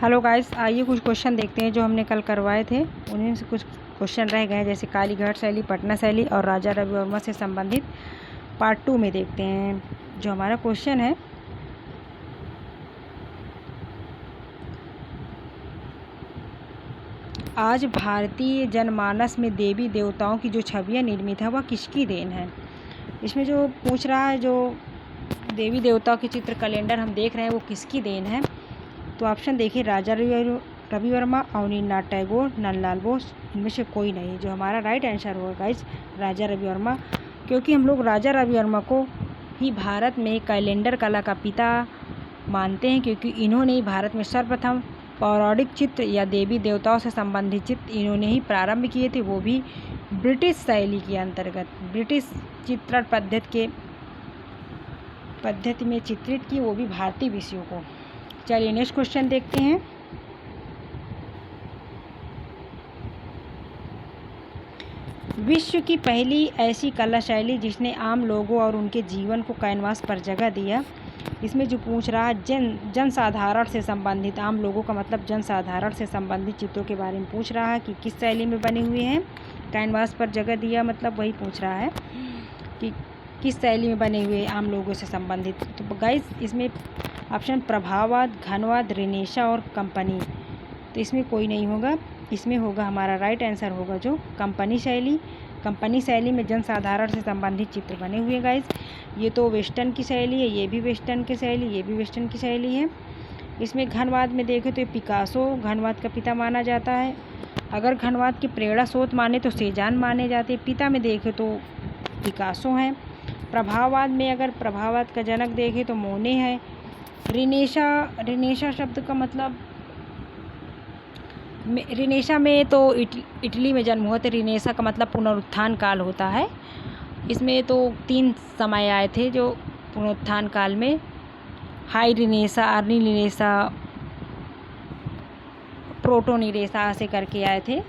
Hello guys, आइए कुछ question देखते हैं जो हमने कल करवाए थे। उन्हीं से कुछ क्वेश्चन रह गए हैं, जैसे कालीघाट शैली, पटना शैली और राजा रविवर्मा से संबंधित पार्ट 2 में देखते हैं। जो हमारा क्वेश्चन है, आज भारतीय जनमानस में देवी देवताओं की जो छवियाँ निर्मित है वह किसकी देन है। इसमें जो पूछ रहा है, जो देवी देवताओं के चित्र कैलेंडर हम देख रहे हैं वो किसकी देन है। तो ऑप्शन देखिए, राजा रवि वर्मा, अवनींद्रनाथ टैगोर, नंदलाल बोस, इनमें से कोई नहीं। जो हमारा राइट आंसर होगा गाइस, राजा रवि वर्मा, क्योंकि हम लोग राजा रवि वर्मा को ही भारत में कैलेंडर कला का पिता मानते हैं, क्योंकि इन्होंने ही भारत में सर्वप्रथम पौराणिक चित्र या देवी देवताओं से संबंधित चित्र इन्होंने ही प्रारंभ किए थे, वो भी ब्रिटिश शैली के अंतर्गत, ब्रिटिश चित्रण पद्धति में चित्रित की, वो भी भारतीय विषयों को। चलिए नेक्स्ट क्वेश्चन देखते हैं। विश्व की पहली ऐसी कला शैली जिसने आम लोगों और उनके जीवन को कैनवास पर जगह दिया। इसमें जो पूछ रहा है, जनसाधारण से संबंधित, आम लोगों का मतलब जनसाधारण से संबंधित चित्रों के बारे में पूछ रहा है कि किस शैली में बने हुए हैं। कैनवास पर जगह दिया मतलब वही पूछ रहा है कि किस शैली में बने हुए आम लोगों से संबंधित। तो गाइस इसमें ऑप्शन प्रभाववाद, घनवाद, रेनेसा और कंपनी, तो इसमें कोई नहीं होगा। इसमें होगा हमारा राइट आंसर होगा जो कंपनी शैली। कंपनी शैली में जनसाधारण से संबंधित चित्र बने हुए हैं गाइस। ये तो वेस्टर्न की शैली है, ये भी वेस्टर्न की शैली, ये भी वेस्टर्न की शैली है। इसमें घनवाद में देखें तो पिकासो घनवाद का पिता माना जाता है। अगर घनवाद की प्रेरणा स्रोत माने तो सेजान माने जाते हैं। पिता में देखें तो पिकासो हैं। प्रभाववाद में अगर प्रभाववाद का जनक देखें तो मोने है। रिनेशा शब्द का मतलब, रिनेशा में तो इटली में जन्म हुआ था। रिनेशा का मतलब पुनरुत्थान काल होता है। इसमें तो 3 समय आए थे जो पुनरुत्थान काल में, हाई रिनेशा, अर्ली रिनेशा, प्रोटो रिनेशा ऐसे करके आए थे।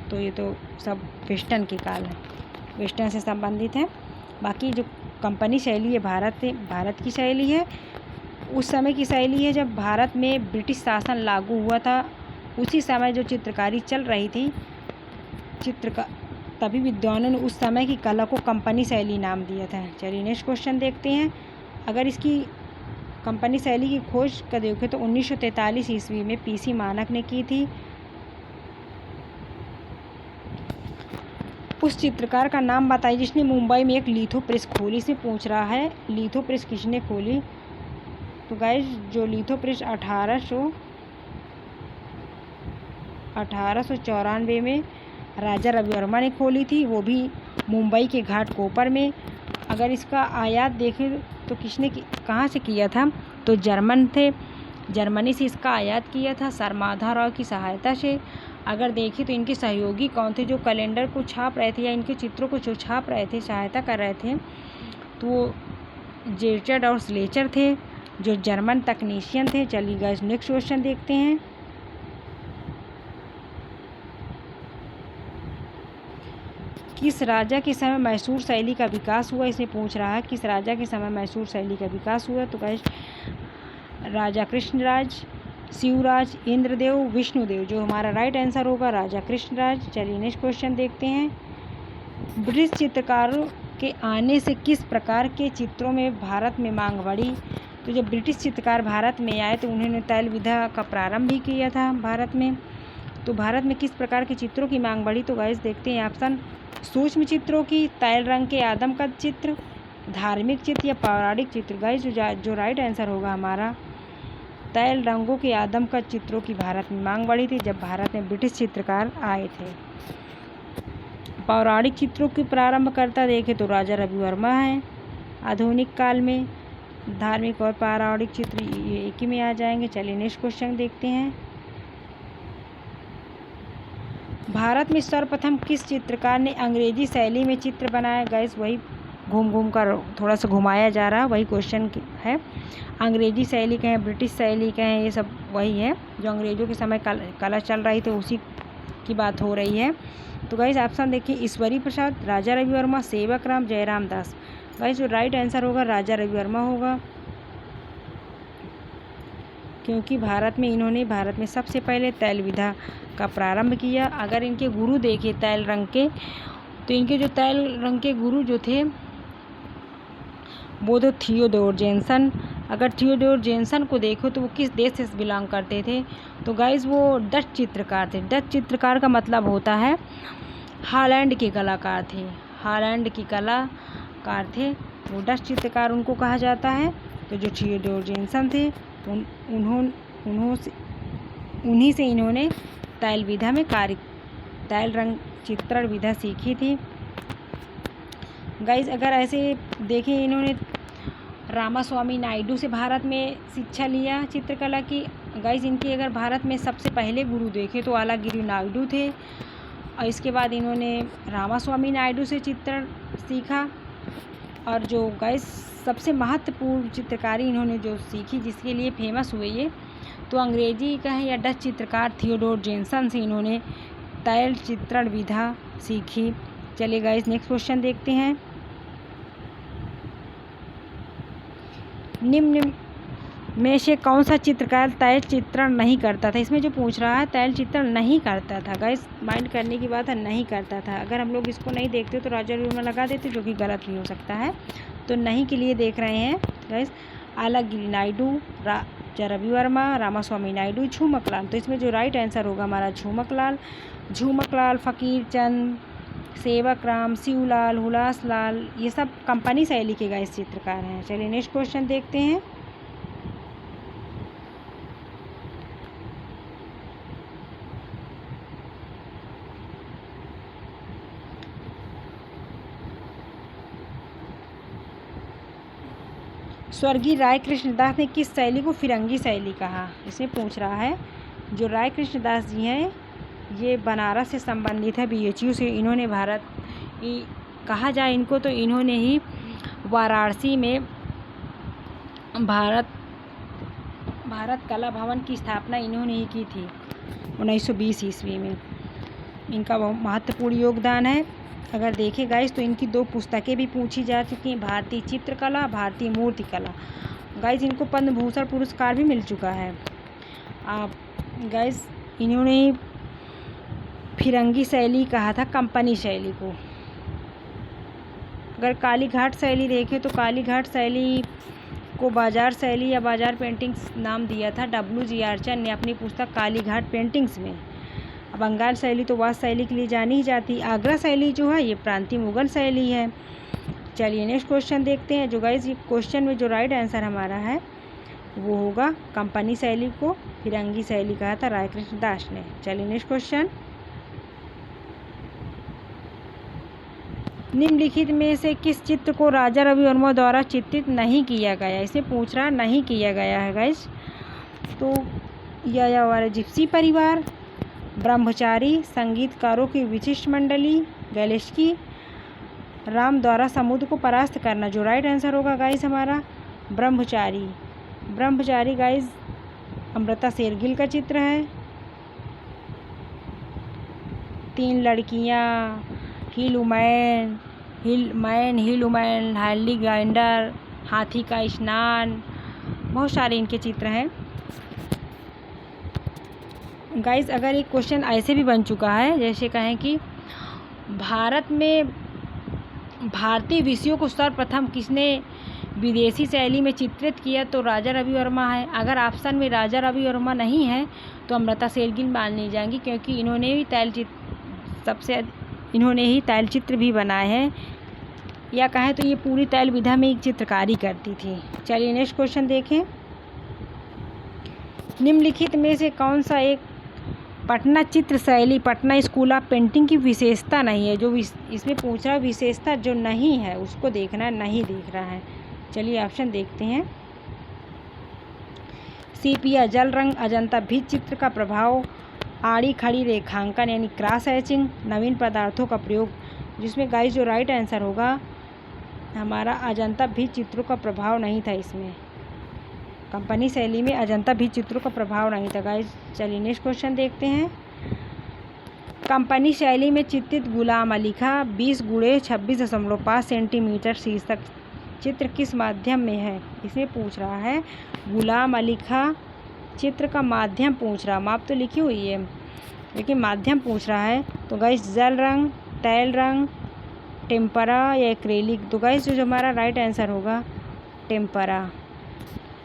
तो ये तो सब वेस्टर्न के काल है, वेस्टर्न से संबंधित है। बाकी जो कंपनी शैली है भारत की शैली है, उस समय की शैली है जब भारत में ब्रिटिश शासन लागू हुआ था। उसी समय जो चित्रकारी चल रही थी, तभी विद्वानों ने उस समय की कला को कंपनी शैली नाम दिया था। चलिए नेक्स्ट क्वेश्चन देखते हैं। अगर इसकी कंपनी शैली की खोज का देखें तो 1943 ईस्वी में पीसी मानक ने की थी। उस चित्रकार का नाम बताइए जिसने मुंबई में एक लिथो प्रेस खोली। से पूछ रहा है लिथो प्रेस किसने खोली। तो गाइस जो लिथो प्रेस 1894 में राजा रवि वर्मा ने खोली थी, वो भी मुंबई के घाट कोपर में। अगर इसका आयात देखें तो किसने कहाँ से किया था, तो जर्मन थे, जर्मनी से इसका आयात किया था सरमाधा राव की सहायता से। अगर देखें तो इनके सहयोगी कौन थे जो कैलेंडर को छाप रहे थे या इनके चित्रों को जो छाप रहे थे, सहायता कर रहे थे, तो वो जेचर्ड और स्लेचर थे जो जर्मन तकनीशियन थे। चलिए गाइस नेक्स्ट क्वेश्चन देखते हैं। किस राजा के समय मैसूर शैली का विकास हुआ। इसमें पूछ रहा है किस राजा के समय मैसूर शैली का विकास हुआ। तो गाइस राजा कृष्णराज, शिवराज, इंद्रदेव, विष्णुदेव, जो हमारा राइट आंसर होगा राजा कृष्णराज। चलिए नेक्स्ट क्वेश्चन देखते हैं। ब्रिटिश चित्रकारों के आने से किस प्रकार के चित्रों में भारत में मांग बढ़ी। तो जब ब्रिटिश चित्रकार भारत में आए तो उन्होंने तैल विधा का प्रारंभ भी किया था भारत में। तो भारत में किस प्रकार के चित्रों की मांग बढ़ी। तो गाइस देखते हैं ऑप्शन, सूक्ष्म चित्रों की, तैल रंग के आदम का चित्र, धार्मिक चित्र या पौराणिक चित्र। गाइस जो राइट आंसर होगा हमारा तैल रंगों के आदम का चित्रों की भारत में मांग बढ़ी थी जब भारत में ब्रिटिश चित्रकार आए थे। पौराणिक चित्रों की प्रारंभकर्ता देखें तो राजा रवि वर्मा हैं। आधुनिक काल में धार्मिक और पौराणिक चित्र ये एक ही में आ जाएंगे। चलिए नेक्स्ट क्वेश्चन देखते हैं। भारत में सर्वप्रथम किस चित्रकार ने अंग्रेजी शैली में चित्र बनाया। गैस वही घूम कर थोड़ा सा घुमाया जा रहा है, वही क्वेश्चन है। अंग्रेजी शैली कहें, ब्रिटिश शैली कहें, ये सब वही है जो अंग्रेज़ों के समय कला चल रही थी, उसी की बात हो रही है। तो गाइस ऑप्शन देखिए, ईश्वरी प्रसाद, राजा रवि वर्मा, सेवक राम, जयराम दास। गाइस जो राइट आंसर होगा राजा रवि वर्मा होगा, क्योंकि भारत में सबसे पहले तैल विधा का प्रारंभ किया। अगर इनके गुरु देखे तैल रंग के, तो इनके जो तैल रंग के गुरु जो थे वो तो थियोडोर जेन्सन। अगर थियोडोर जेन्सन को देखो तो वो किस देश से बिलोंग करते थे, तो गाइस वो डच चित्रकार थे। डच चित्रकार का मतलब होता है हॉलैंड के कलाकार थे, हॉलैंड की कलाकार थे वो डच चित्रकार उनको कहा जाता है। तो जो थियोडोर जेन्सन थे उन्हीं से इन्होंने तैल विधा में तैल रंग चित्रण विधा सीखी थी। गाइस अगर ऐसे देखें, इन्होंने रामास्वामी नायडू से भारत में शिक्षा लिया चित्रकला की। गाइस इनके अगर भारत में सबसे पहले गुरु देखें तो आलागिरी नायडू थे, और इसके बाद इन्होंने रामास्वामी नायडू से चित्रण सीखा। और जो गाइस सबसे महत्वपूर्ण चित्रकारी इन्होंने जो सीखी, जिसके लिए फेमस हुए ये, तो अंग्रेजी का है या डच चित्रकार थियोडोर जेन्सन से इन्होंने तैल चित्रण विधा सीखी। चलिए गाइस नेक्स्ट क्वेश्चन देखते हैं। निम्न में से कौन सा चित्रकार तैल चित्रण नहीं करता था? इसमें जो पूछ रहा है तैल चित्रण नहीं करता था। गाइस माइंड करने की बात है, नहीं करता था। अगर हम लोग इसको नहीं देखते तो राजा रवि वर्मा लगा देते, जो कि गलत भी हो सकता है। तो नहीं के लिए देख रहे हैं गाइस आलागिरी नायडू, राजा रवि वर्मा, रामास्वामी नायडू, झूमकलाल। तो इसमें जो राइट आंसर होगा हमारा झूमकलाल, फ़कीर चंद, सेवक राम, शिवलाल, हुलासलाल, ये सब कंपनी शैली के गाइस चित्रकार हैं। चलिए नेक्स्ट क्वेश्चन देखते हैं। स्वर्गीय राय कृष्णदास ने किस शैली को फिरंगी शैली कहा? इसमें पूछ रहा है। जो राय कृष्णदास जी हैं ये बनारस से संबंधित है, BHU से। इन्होंने कहा जाए इनको तो इन्होंने ही वाराणसी में भारत कला भवन की स्थापना इन्होंने ही की थी 1920 ईस्वी में। इनका बहुत महत्वपूर्ण योगदान है। अगर देखें गाइस तो इनकी 2 पुस्तकें भी पूछी जा चुकी हैं, भारतीय चित्रकला, भारतीय मूर्तिकला। गाइस इनको पद्म भूषण पुरस्कार भी मिल चुका है। गाइस इन्होंने फिरंगी शैली कहा था कंपनी शैली को। अगर कालीघाट शैली देखें तो कालीघाट शैली को बाजार शैली या बाजार पेंटिंग्स नाम दिया था WG आर्चर ने अपनी पुस्तक कालीघाट पेंटिंग्स में। बंगाल शैली तो वास्तु शैली के लिए जानी ही जाती। आगरा शैली जो है ये प्रांतीय मुगल शैली है। चलिए नेक्स्ट क्वेश्चन देखते हैं। जो गाइस ये क्वेश्चन में जो राइट आंसर हमारा है वो होगा कंपनी शैली को फिरंगी शैली कहा था राय कृष्णदास ने। चलिए नेक्स्ट क्वेश्चन। निम्नलिखित में से किस चित्र को राजा रवि वर्मा द्वारा चित्रित नहीं किया गया? इसे पूछ रहा नहीं किया गया है गाइस। तो यायावर जिप्सी परिवार, ब्रह्मचारी, संगीतकारों की विशिष्ट मंडली, गैलेस्की, राम द्वारा समुद्र को परास्त करना। जो राइट आंसर होगा गाइस हमारा ब्रह्मचारी गाइस अमृता शेरगिल का चित्र है। 3 लड़कियां, हिल उमैन, हार्ली गाइंडर, हाथी का स्नान, बहुत सारे इनके चित्र हैं। गाइस अगर एक क्वेश्चन ऐसे भी बन चुका है, जैसे कहें कि भारत में भारतीय विषयों को सर्वप्रथम किसने विदेशी शैली में चित्रित किया? तो राजा रवि वर्मा है। अगर ऑप्शन में राजा रवि वर्मा नहीं है तो अमृता शेरगिल मान ली जाएंगी, क्योंकि इन्होंने ही तैल चित्र भी बनाए हैं, या कहें तो ये पूरी तैल विधा में एक चित्रकारी करती थी। चलिए नेक्स्ट क्वेश्चन देखें। निम्नलिखित में से कौन सा एक पटना चित्र शैली, पटना स्कूल ऑफ पेंटिंग की विशेषता नहीं है? जो इसमें पूछ रहा है विशेषता जो नहीं है उसको देखना है, नहीं देख रहा है। चलिए ऑप्शन देखते हैं। सीपिया जल रंग, अजंता भित्ति चित्र का प्रभाव, आड़ी खड़ी रेखांकन यानी क्रॉस हैचिंग, नवीन पदार्थों का प्रयोग। जिसमें गाइस जो राइट आंसर होगा हमारा अजंता भित्ति चित्रों का प्रभाव नहीं था। इसमें कंपनी शैली में अजंता भित्ति चित्रों का प्रभाव नहीं था गाइस। चलिए नेक्स्ट क्वेश्चन देखते हैं। कंपनी शैली में चित्रित गुलाम अली खां 20 × 26.5 सेंटीमीटर शीर्षक चित्र किस माध्यम में है? इसमें पूछ रहा है गुलाम अली खां चित्र का माध्यम पूछ रहा, माप तो लिखी हुई है लेकिन माध्यम पूछ रहा है। तो गाइस जल रंग, तैल रंग, टेम्परा या एक्रेलिक। तो गाइस जो हमारा राइट आंसर होगा टेम्परा।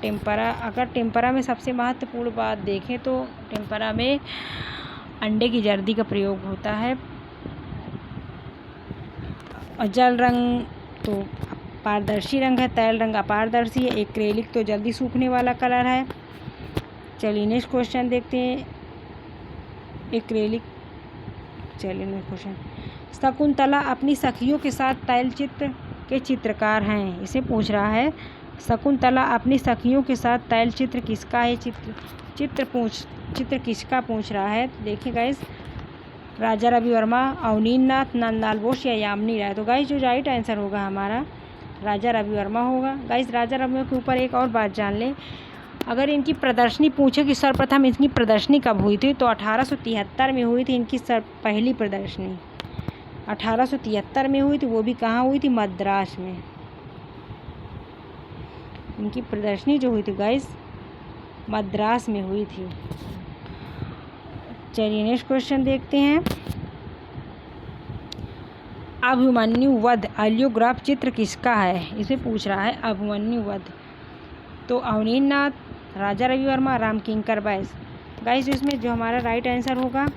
टेम्परा, अगर टेम्परा में सबसे महत्वपूर्ण बात देखें तो टेम्परा में अंडे की जर्दी का प्रयोग होता है। और जल रंग तो पारदर्शी रंग है, तैल रंग अपारदर्शी है, एक्रेलिक तो जल्दी सूखने वाला कलर है। चलिए नेक्स्ट क्वेश्चन देखते हैं। एक्रेलिक, चलिए नेक्स्ट क्वेश्चन। शकुंतला अपनी सखियों के साथ तैल चित्र के चित्रकार हैं, इसे पूछ रहा है। शकुंतला अपनी सखियों के साथ तैल चित्र किसका है? चित्र किसका पूछ रहा है। तो देखिए गाइस, राजा रवि वर्मा, अवनींद्र नाथ, नंदलाल बोस या यामिनी राय। तो गाइस जो राइट आंसर होगा हमारा राजा रवि वर्मा होगा। गाइस राजा रवि वर्मा के ऊपर एक और बात जान लें, अगर इनकी प्रदर्शनी पूछे कि सर्वप्रथम इनकी प्रदर्शनी कब हुई थी, तो 1873 में हुई थी इनकी पहली प्रदर्शनी। 1873 में हुई थी, वो भी कहाँ हुई थी? मद्रास में। इनकी प्रदर्शनी जो हुई थी गाइस मद्रास में हुई थी। चलिए नेक्स्ट क्वेश्चन देखते हैं। अभिमन्यु वध आलियोग्राफ चित्र किसका है? इसे पूछ रहा है अभिमन्यु वध। तो अवनींद्र नाथ, राजा रवि वर्मा, रामकिंकर बैस। गाइस इसमें जो हमारा राइट आंसर होगा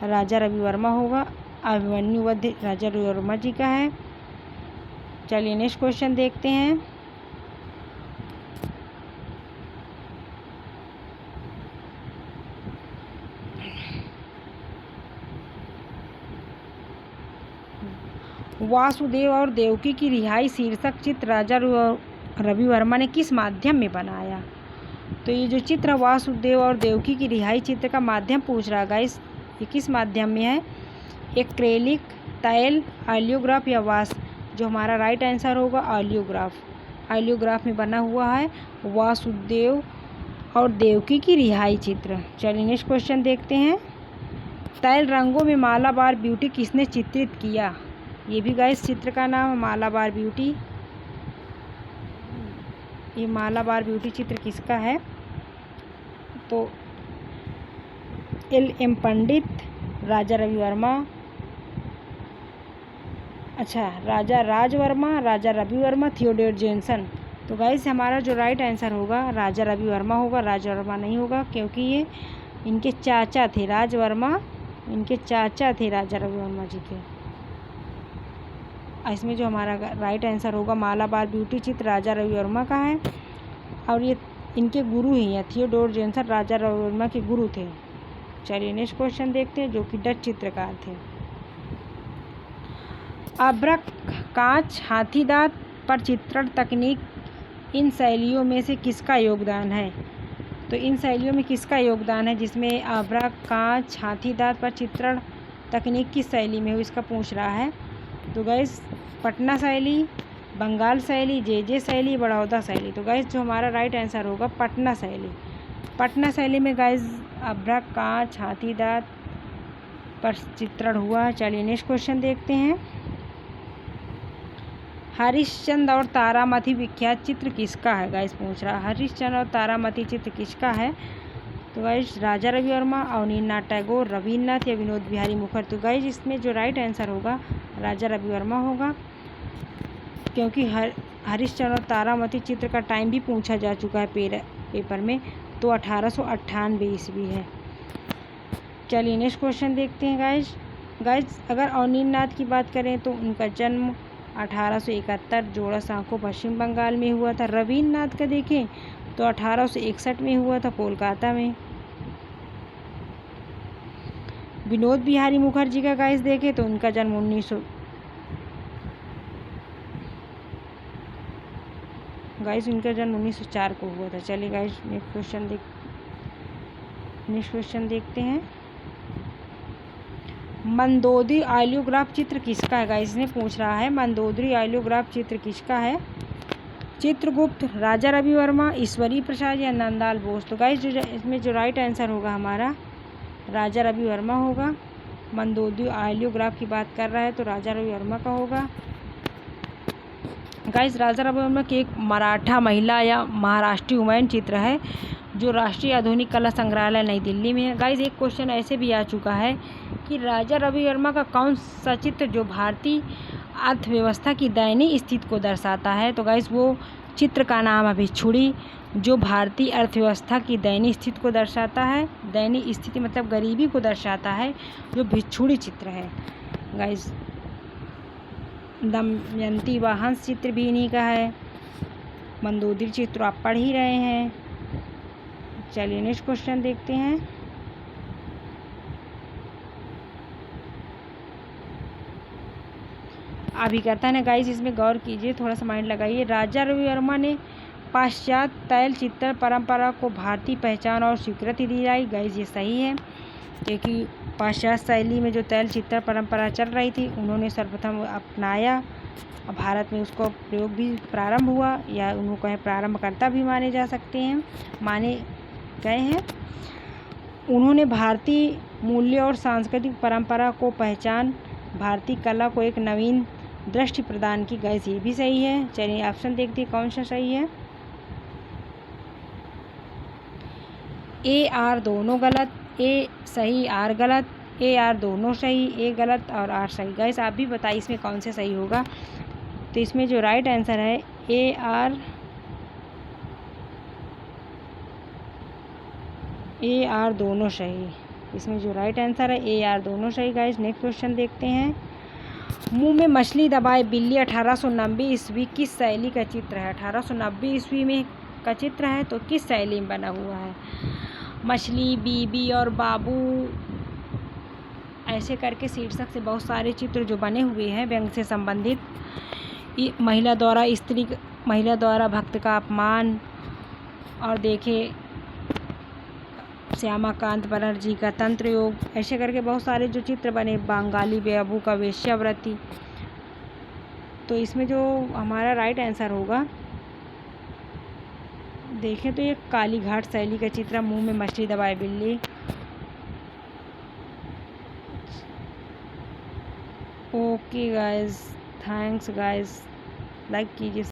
राजा रवि वर्मा होगा। अभिमन्यु वध राजा रवि वर्मा जी का है। चलिए नेक्स्ट क्वेश्चन देखते हैं। वासुदेव और देवकी की रिहाई शीर्षक चित्र राजा रवि वर्मा ने किस माध्यम में बनाया? तो ये जो चित्र वासुदेव और देवकी की रिहाई चित्र का माध्यम पूछ रहा है गाइस, ये किस माध्यम में है? एक्रेलिक, तैल, आलियोग्राफ या वास। जो हमारा राइट आंसर होगा आलियोग्राफ। आलियोग्राफ में बना हुआ है वासुदेव और देवकी की रिहाई चित्र। चलिए नेक्स्ट क्वेश्चन देखते हैं। तैल रंगों में मालाबार ब्यूटी किसने चित्रित किया? ये भी गाइस चित्र का नाम है मालाबार ब्यूटी। ये मालाबार ब्यूटी चित्र किसका है? तो L.M. पंडित, राजा रवि वर्मा, अच्छा राजा राज वर्मा, राजा रवि वर्मा, थियोडोर जॉनसन। तो गाइस हमारा जो राइट आंसर होगा राजा रवि वर्मा होगा। राजा वर्मा नहीं होगा क्योंकि ये इनके चाचा थे। राज वर्मा इनके चाचा थे राजा रवि वर्मा जी के। इसमें जो हमारा राइट आंसर होगा मालाबार ब्यूटी चित्र राजा रवि वर्मा का है। और ये इनके गुरु ही हैं, थियोडोर जॉनसन राजा रवि वर्मा के गुरु थे। चलिए नेक्स्ट क्वेश्चन देखते हैं, जो कि डच चित्रकार थे। अभ्रक, कांच, हाथीदांत पर चित्रण तकनीक, इन शैलियों में से किसका योगदान है? तो इन शैलियों में किसका योगदान है जिसमें अभ्रक, कांच, हाथीदांत पर चित्रण तकनीक किस शैली में हो, इसका पूछ रहा है। तो गाइस पटना शैली, बंगाल शैली, जे शैली, बड़ौदा शैली। तो गाइस जो हमारा राइट आंसर होगा पटना शैली। पटना शैली में गाइस अभ्रक, कांच, हाथीदांत पर चित्रण हुआ है। चलिए नेक्स्ट क्वेश्चन देखते हैं। हरिश्चंद्र और तारामती विख्यात चित्र किसका है? गाइस पूछ रहा है हरिश्चंद्र और तारामती चित्र किसका है? तो गाइस राजा रवि वर्मा, अवनींद्र नाथ टैगोर, रवीन्द्रनाथ या विनोद बिहारी मुखर्जी। तो गाइस इसमें जो राइट आंसर होगा राजा रवि वर्मा होगा, क्योंकि हरिश्चंद्र और तारामती चित्र का टाइम भी पूछा जा चुका है पेपर में, तो 1898 ईस्वी है। चलिए नेक्स्ट क्वेश्चन देखते हैं गाइस अगर अवनींद्र नाथ की बात करें तो उनका जन्म 1871 जोड़ा सांको पश्चिम बंगाल में हुआ था। रवीन्द्र नाथ का देखें तो 1861 में हुआ था कोलकाता में। विनोद बिहारी मुखर्जी का गाइस देखें तो उनका जन्म 1904 को हुआ था। चलिए गाइस नेक्स्ट क्वेश्चन देखते हैं। मंदोदरी आलियोग्राफ चित्र किसका है? गाइस ने पूछ रहा है मंदोदरी आलियोग्राफ चित्र किसका है? चित्रगुप्त, राजा रवि वर्मा, ईश्वरी प्रसाद या नंदलाल बोस। तो गाइस जो इसमें जो राइट आंसर होगा हमारा राजा रवि वर्मा होगा। मंदोदरी आलियोग्राफ की बात कर रहा है तो राजा रवि वर्मा का होगा। गाइस राजा रविवर्मा की एक मराठा महिला या महाराष्ट्रीय वुमेन चित्र है जो राष्ट्रीय आधुनिक कला संग्रहालय नई दिल्ली में है। गाइस एक क्वेश्चन ऐसे भी आ चुका है कि राजा रविवर्मा का कौन सा चित्र जो भारतीय अर्थव्यवस्था की दयनीय स्थिति को दर्शाता है। तो गाइस वो चित्र का नाम है भिक्षुड़ी, जो भारतीय अर्थव्यवस्था की दयनीय स्थिति को दर्शाता है। दयनीय स्थिति मतलब गरीबी को दर्शाता है, जो भिक्षुड़ी चित्र है। गाइस दमयंती व हंस चित्र भी इन्हीं का है। मंदोदरी चित्र आप पढ़ ही रहे हैं। चलिए नेक्स्ट क्वेश्चन देखते हैं। अभिकथन है गाइस, इसमें गौर कीजिए, थोड़ा सा माइंड लगाइए। राजा रविवर्मा ने पाश्चात्य तैल चित्र परंपरा को भारतीय पहचान और स्वीकृति दिलाई। गाइस ये सही है, क्योंकि पाश्चात्य शैली में जो तैल चित्र परंपरा चल रही थी उन्होंने सर्वप्रथम अपनाया। भारत में उसको प्रयोग भी प्रारंभ हुआ, या उनको कहें प्रारंभकर्ता भी माने गए हैं। उन्होंने भारतीय मूल्य और सांस्कृतिक परंपरा को पहचान, भारतीय कला को एक नवीन दृष्टि प्रदान की। गाइस ये भी सही है। चलिए ऑप्शन देखते हैं कौन सा सही है। ए आर दोनों गलत, ए सही आर गलत, ए आर दोनों सही, ए गलत और आर सही। गाइस आप भी बताइए इसमें कौन से सही होगा। तो इसमें जो राइट आंसर है ए आर दोनों सही। इसमें जो राइट आंसर है ए आर दोनों सही। गाइस नेक्स्ट क्वेश्चन देखते हैं। मुंह में मछली दबाए बिल्ली 1890 ईस्वी किस शैली का चित्र है। 1890 ईस्वी में का चित्र है, तो किस शैली में बना हुआ है। मछली, बीबी और बाबू ऐसे करके शीर्षक से बहुत सारे चित्र जो बने हुए हैं व्यंग से संबंधित। महिला द्वारा भक्त का अपमान, और देखे श्यामाकांत बनर्जी का तंत्र योग, ऐसे करके बहुत सारे जो चित्र बने। बंगाली बेअबू का वेश्यावृत्ति। तो इसमें जो हमारा राइट आंसर होगा, देखें तो ये कालीघाट शैली का चित्र, मुंह में मछली दबाए बिल्ली। Okay guys, thanks guys, like कीजिए।